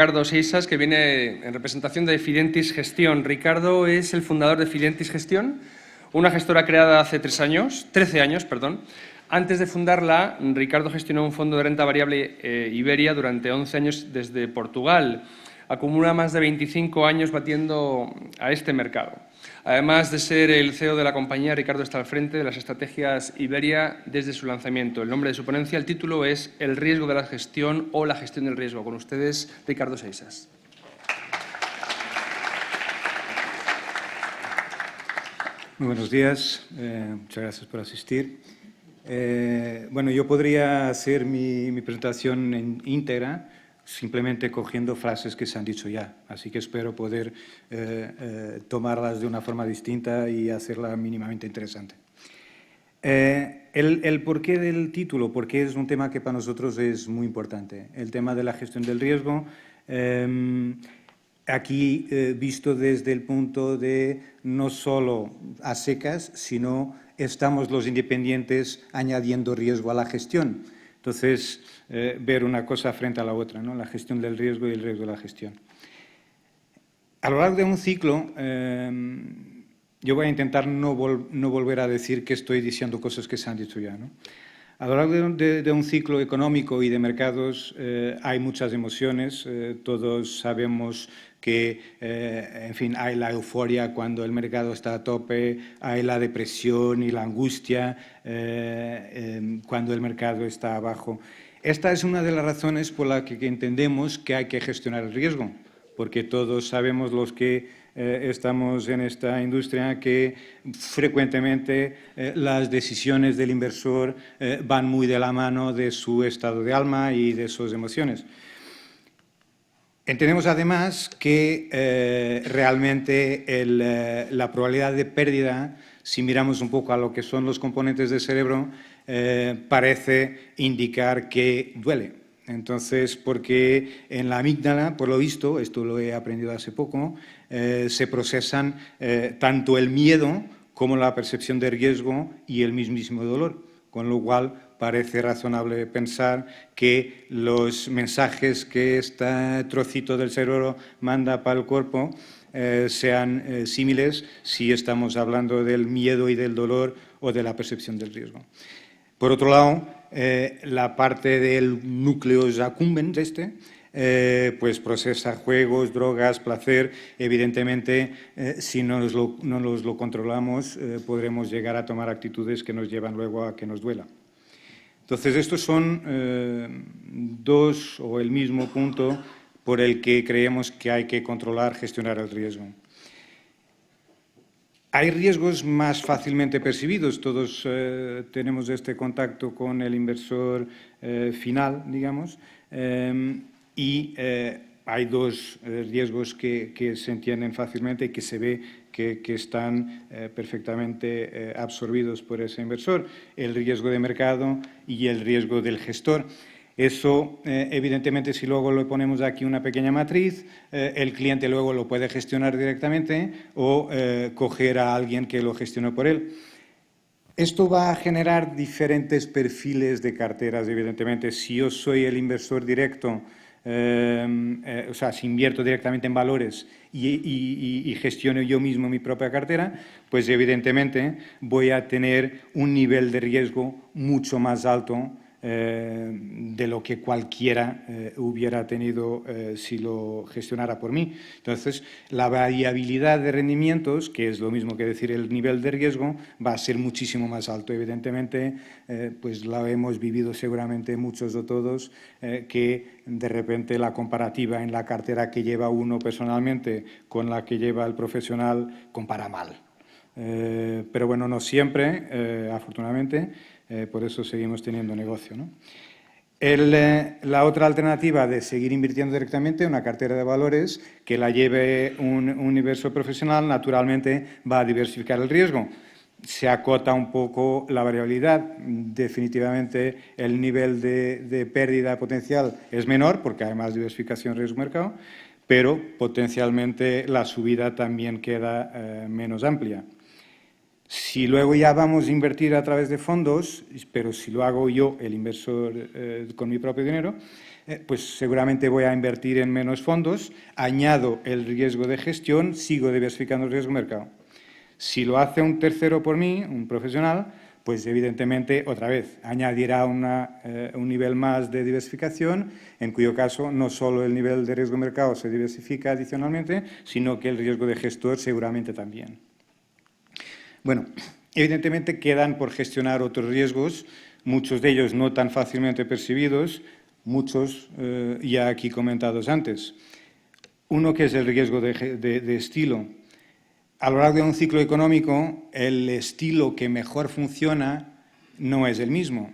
Ricardo Seixas, que viene en representación de Fidentis Gestión. Ricardo es el fundador de Fidentis Gestión, una gestora creada hace 13 años. Antes de fundarla, Ricardo gestionó un fondo de renta variable Iberia durante 11 años desde Portugal. Acumula más de 25 años batiendo a este mercado. Además de ser el CEO de la compañía, Ricardo está al frente de las estrategias Iberia desde su lanzamiento. El nombre de su ponencia, el título es El riesgo de la gestión o la gestión del riesgo. Con ustedes, Ricardo Seixas. Muy buenos días, muchas gracias por asistir. Bueno, yo podría hacer mi presentación íntegra simplemente cogiendo frases que se han dicho ya, así que espero poder tomarlas de una forma distinta y hacerla mínimamente interesante. El porqué del título, porque es un tema que para nosotros es muy importante, el tema de la gestión del riesgo. Aquí visto desde el punto de no solo a secas, sino estamos los independientes añadiendo riesgo a la gestión. Entonces, ver una cosa frente a la otra, ¿no? La gestión del riesgo y el riesgo de la gestión. A lo largo de un ciclo, yo voy a intentar no volver a decir que estoy diciendo cosas que se han dicho ya, ¿no? A lo largo de un ciclo económico y de mercados hay muchas emociones, todos sabemos que, en fin, hay la euforia cuando el mercado está a tope, hay la depresión y la angustia cuando el mercado está abajo. Esta es una de las razones por las que entendemos que hay que gestionar el riesgo, porque todos sabemos los que estamos en esta industria que frecuentemente las decisiones del inversor van muy de la mano de su estado de alma y de sus emociones. Entendemos además que realmente la probabilidad de pérdida, si miramos un poco a lo que son los componentes del cerebro, parece indicar que duele. Entonces, porque en la amígdala, por lo visto, esto lo he aprendido hace poco, se procesan tanto el miedo como la percepción de riesgo y el mismísimo dolor, con lo cual parece razonable pensar que los mensajes que este trocito del cerebro manda para el cuerpo sean similares si estamos hablando del miedo y del dolor o de la percepción del riesgo. Por otro lado, la parte del núcleo accumbens pues procesa juegos, drogas, placer. Evidentemente, si no nos lo controlamos, podremos llegar a tomar actitudes que nos llevan luego a que nos duela. Entonces, estos son dos o el mismo punto por el que creemos que hay que controlar, gestionar el riesgo. Hay riesgos más fácilmente percibidos. Todos tenemos este contacto con el inversor final, digamos, y hay dos riesgos que se entienden fácilmente y que se ve que están perfectamente absorbidos por ese inversor, el riesgo de mercado y el riesgo del gestor. Eso, evidentemente, si luego le ponemos aquí una pequeña matriz, el cliente luego lo puede gestionar directamente o coger a alguien que lo gestione por él. Esto va a generar diferentes perfiles de carteras, evidentemente. Si yo soy el inversor directo, o sea, si invierto directamente en valores y gestiono yo mismo mi propia cartera, pues evidentemente voy a tener un nivel de riesgo mucho más alto de lo que cualquiera hubiera tenido si lo gestionara por mí. Entonces, la variabilidad de rendimientos, que es lo mismo que decir el nivel de riesgo, va a ser muchísimo más alto. Evidentemente, pues la hemos vivido seguramente muchos o todos, que de repente la comparativa en la cartera que lleva uno personalmente con la que lleva el profesional compara mal. Pero bueno, no siempre, afortunadamente. Por eso seguimos teniendo negocio, ¿no? La otra alternativa de seguir invirtiendo directamente en una cartera de valores que la lleve un inversor profesional, naturalmente va a diversificar el riesgo. Se acota un poco la variabilidad. Definitivamente el nivel de pérdida potencial es menor porque hay más diversificación riesgo-mercado, pero potencialmente la subida también queda menos amplia. Si luego ya vamos a invertir a través de fondos, pero si lo hago yo, el inversor, con mi propio dinero, pues seguramente voy a invertir en menos fondos, añado el riesgo de gestión, sigo diversificando el riesgo de mercado. Si lo hace un tercero por mí, un profesional, pues evidentemente, otra vez, añadirá un nivel más de diversificación, en cuyo caso no solo el nivel de riesgo de mercado se diversifica adicionalmente, sino que el riesgo de gestor seguramente también. Bueno, evidentemente quedan por gestionar otros riesgos, muchos de ellos no tan fácilmente percibidos, muchos ya aquí comentados antes. Uno que es el riesgo de estilo. A lo largo de un ciclo económico, el estilo que mejor funciona no es el mismo.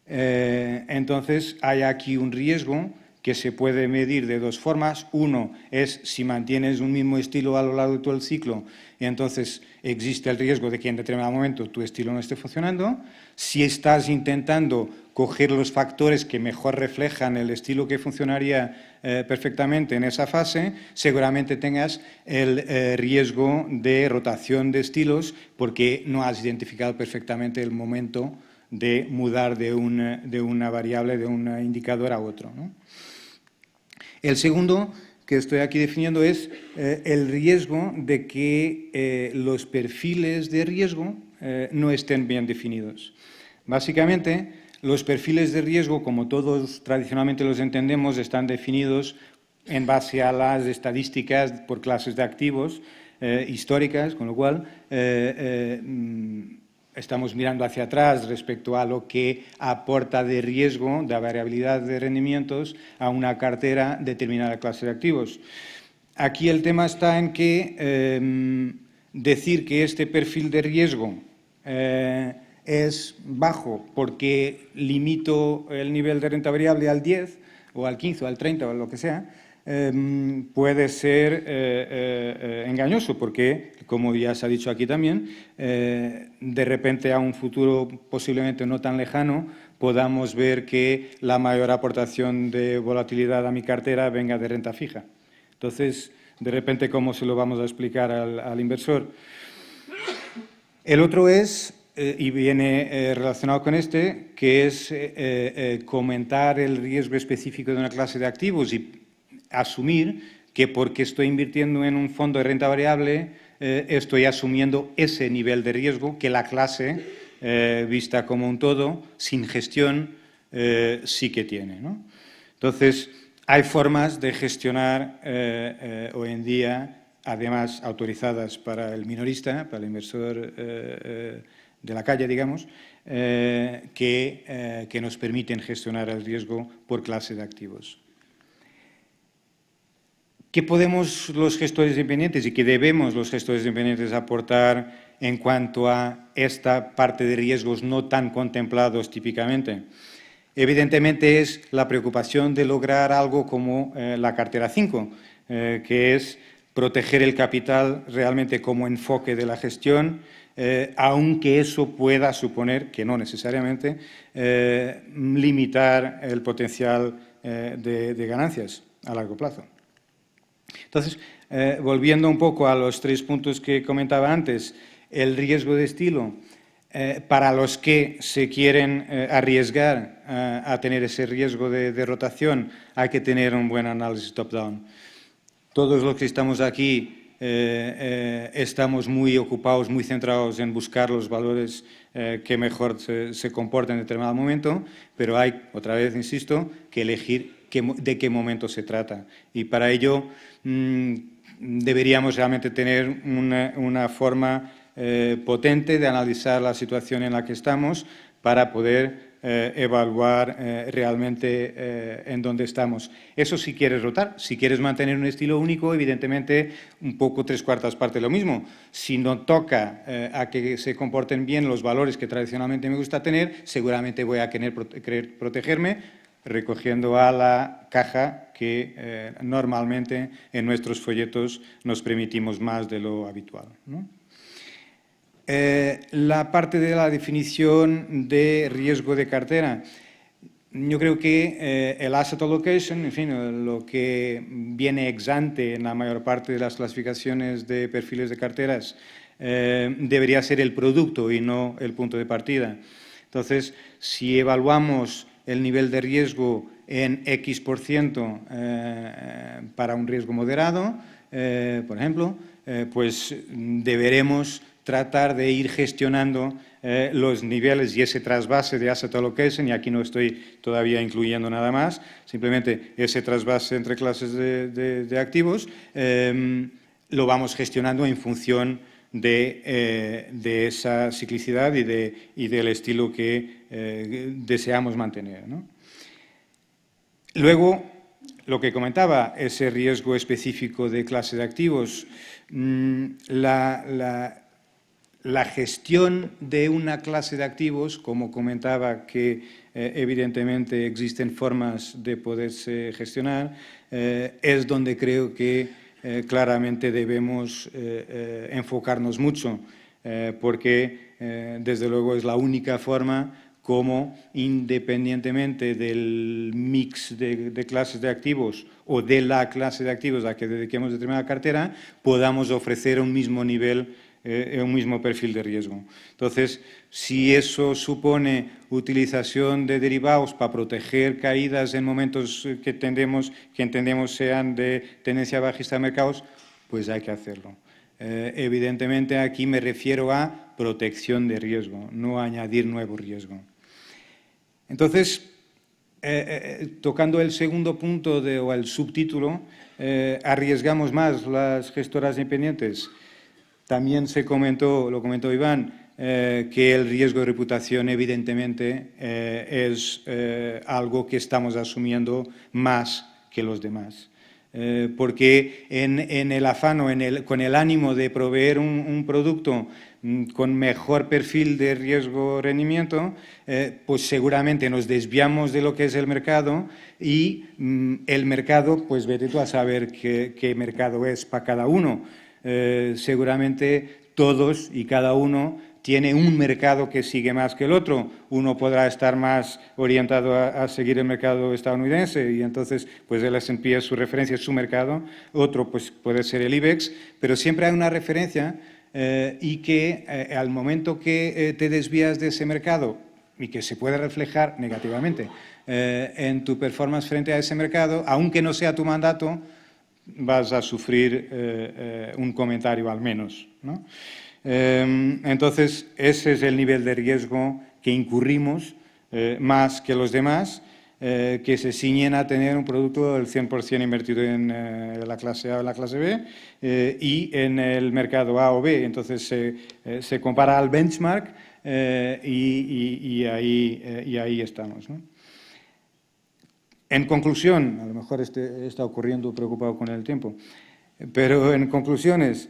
Entonces, hay aquí un riesgo que se puede medir de dos formas. Uno es si mantienes un mismo estilo a lo largo de todo el ciclo, y entonces existe el riesgo de que en determinado momento tu estilo no esté funcionando. Si estás intentando coger los factores que mejor reflejan el estilo que funcionaría perfectamente en esa fase, seguramente tengas el riesgo de rotación de estilos porque no has identificado perfectamente el momento de mudar de una variable, de un indicador a otro, ¿no? El segundo que estoy aquí definiendo es el riesgo de que los perfiles de riesgo no estén bien definidos. Básicamente, los perfiles de riesgo, como todos tradicionalmente los entendemos, están definidos en base a las estadísticas por clases de activos históricas, con lo cual estamos mirando hacia atrás respecto a lo que aporta de riesgo, de variabilidad de rendimientos a una cartera determinada clase de activos. Aquí el tema está en que decir que este perfil de riesgo es bajo porque limito el nivel de renta variable al 10 o al 15 o al 30 o lo que sea, puede ser engañoso porque, como ya se ha dicho aquí también, de repente a un futuro posiblemente no tan lejano podamos ver que la mayor aportación de volatilidad a mi cartera venga de renta fija. Entonces, de repente, ¿cómo se lo vamos a explicar al inversor? El otro es, y viene relacionado con este, que es comentar el riesgo específico de una clase de activos y asumir que porque estoy invirtiendo en un fondo de renta variable estoy asumiendo ese nivel de riesgo que la clase, vista como un todo, sin gestión, sí que tiene, ¿no? Entonces, hay formas de gestionar hoy en día, además autorizadas para el minorista, para el inversor de la calle, digamos, que nos permiten gestionar el riesgo por clase de activos. ¿Qué podemos los gestores independientes y qué debemos los gestores independientes aportar en cuanto a esta parte de riesgos no tan contemplados típicamente? Evidentemente es la preocupación de lograr algo como la cartera 5, que es proteger el capital realmente como enfoque de la gestión, aunque eso pueda suponer, que no necesariamente, limitar el potencial de ganancias a largo plazo. Entonces, volviendo un poco a los 3 puntos que comentaba antes, el riesgo de estilo, para los que se quieren arriesgar a tener ese riesgo de rotación, hay que tener un buen análisis top-down. Todos los que estamos aquí estamos muy ocupados, muy centrados en buscar los valores que mejor se comporten en determinado momento, pero hay, otra vez insisto, que elegir de qué momento se trata. Y para ello deberíamos realmente tener una forma potente de analizar la situación en la que estamos para poder evaluar realmente en dónde estamos. Eso si quieres rotar. Si quieres mantener un estilo único, evidentemente un poco 3/4 partes lo mismo. Si no toca a que se comporten bien los valores que tradicionalmente me gusta tener, seguramente voy a querer protegerme recogiendo a la caja que normalmente en nuestros folletos nos permitimos más de lo habitual, ¿no? La parte de la definición de riesgo de cartera. Yo creo que el asset allocation, en fin, lo que viene ex ante en la mayor parte de las clasificaciones de perfiles de carteras, debería ser el producto y no el punto de partida. Entonces, si evaluamos el nivel de riesgo en X% para un riesgo moderado, por ejemplo, pues deberemos tratar de ir gestionando los niveles y ese trasvase de asset allocation, y aquí no estoy todavía incluyendo nada más, simplemente ese trasvase entre clases de activos, lo vamos gestionando en función de esa ciclicidad y del estilo que deseamos mantener, ¿no? Luego, lo que comentaba, ese riesgo específico de clase de activos, la gestión de una clase de activos, como comentaba que evidentemente existen formas de poderse gestionar, es donde creo que claramente debemos enfocarnos mucho, porque desde luego es la única forma como, independientemente del mix de clases de activos o de la clase de activos a que dediquemos determinada cartera, podamos ofrecer un mismo nivel, un mismo perfil de riesgo. Entonces, si eso supone utilización de derivados para proteger caídas en momentos que entendemos sean de tendencia bajista de mercados, pues hay que hacerlo. Evidentemente, aquí me refiero a protección de riesgo, no a añadir nuevo riesgo. Entonces, tocando el segundo punto o el subtítulo, ¿arriesgamos más las gestoras independientes? También lo comentó Iván, que el riesgo de reputación evidentemente es algo que estamos asumiendo más que los demás. Porque en el afán o con el ánimo de proveer un producto con mejor perfil de riesgo-rendimiento, pues seguramente nos desviamos de lo que es el mercado y el mercado, pues vete tú a saber qué mercado es para cada uno. Seguramente todos y cada uno tiene un mercado que sigue más que el otro. Uno podrá estar más orientado a seguir el mercado estadounidense y entonces pues el S&P es su referencia, es su mercado. Otro pues puede ser el IBEX, pero siempre hay una referencia y que al momento que te desvías de ese mercado y que se puede reflejar negativamente en tu performance frente a ese mercado, aunque no sea tu mandato, vas a sufrir un comentario al menos, ¿no? Entonces, ese es el nivel de riesgo que incurrimos más que los demás, que se ciñen a tener un producto del 100% invertido en la clase A o la clase B y en el mercado A o B. Entonces, se compara al benchmark y ahí estamos, ¿no? En conclusión, a lo mejor está ocurriendo preocupado con el tiempo, pero en conclusiones,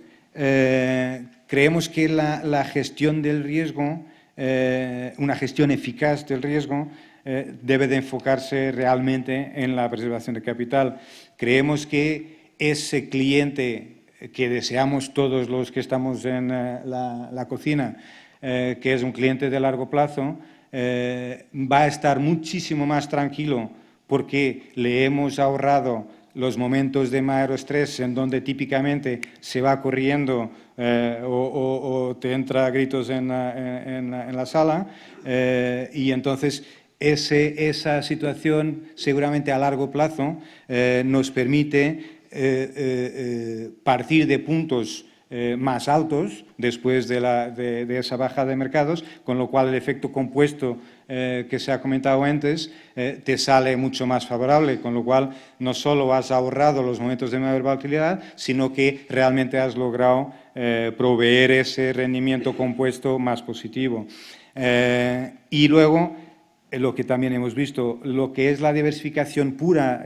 creemos que la gestión del riesgo, una gestión eficaz del riesgo, debe de enfocarse realmente en la preservación de capital. Creemos que ese cliente que deseamos todos los que estamos en la cocina, que es un cliente de largo plazo, va a estar muchísimo más tranquilo porque le hemos ahorrado los momentos de mayor estrés en donde típicamente se va corriendo o te entra a gritos en la sala y entonces esa situación seguramente a largo plazo nos permite partir de puntos más altos después de esa bajada de mercados, con lo cual el efecto compuesto que se ha comentado antes te sale mucho más favorable, con lo cual no solo has ahorrado los momentos de mayor volatilidad, sino que realmente has logrado proveer ese rendimiento compuesto más positivo. Y luego, lo que también hemos visto, lo que es la diversificación pura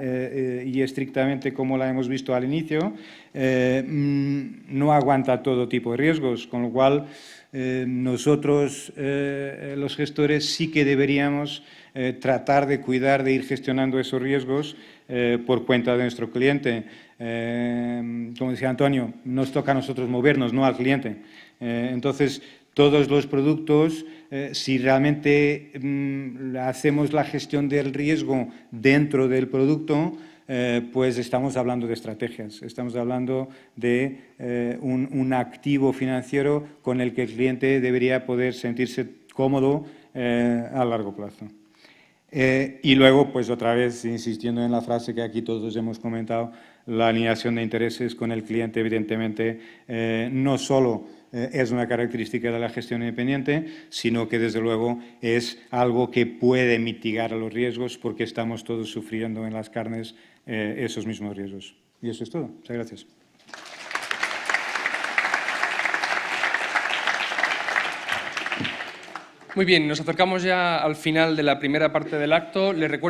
y estrictamente como la hemos visto al inicio, no aguanta todo tipo de riesgos, con lo cual nosotros, los gestores, sí que deberíamos tratar de cuidar de ir gestionando esos riesgos por cuenta de nuestro cliente. Como decía Antonio, nos toca a nosotros movernos, no al cliente. Entonces, todos los productos, si realmente hacemos la gestión del riesgo dentro del producto, pues estamos hablando de estrategias, estamos hablando de un activo financiero con el que el cliente debería poder sentirse cómodo a largo plazo. Y luego, pues otra vez, insistiendo en la frase que aquí todos hemos comentado, la alineación de intereses con el cliente, evidentemente, no solo es una característica de la gestión independiente, sino que, desde luego, es algo que puede mitigar los riesgos porque estamos todos sufriendo en las carnes esos mismos riesgos. Y eso es todo. Muchas gracias. Muy bien, nos acercamos ya al final de la primera parte del acto. Les recuerdo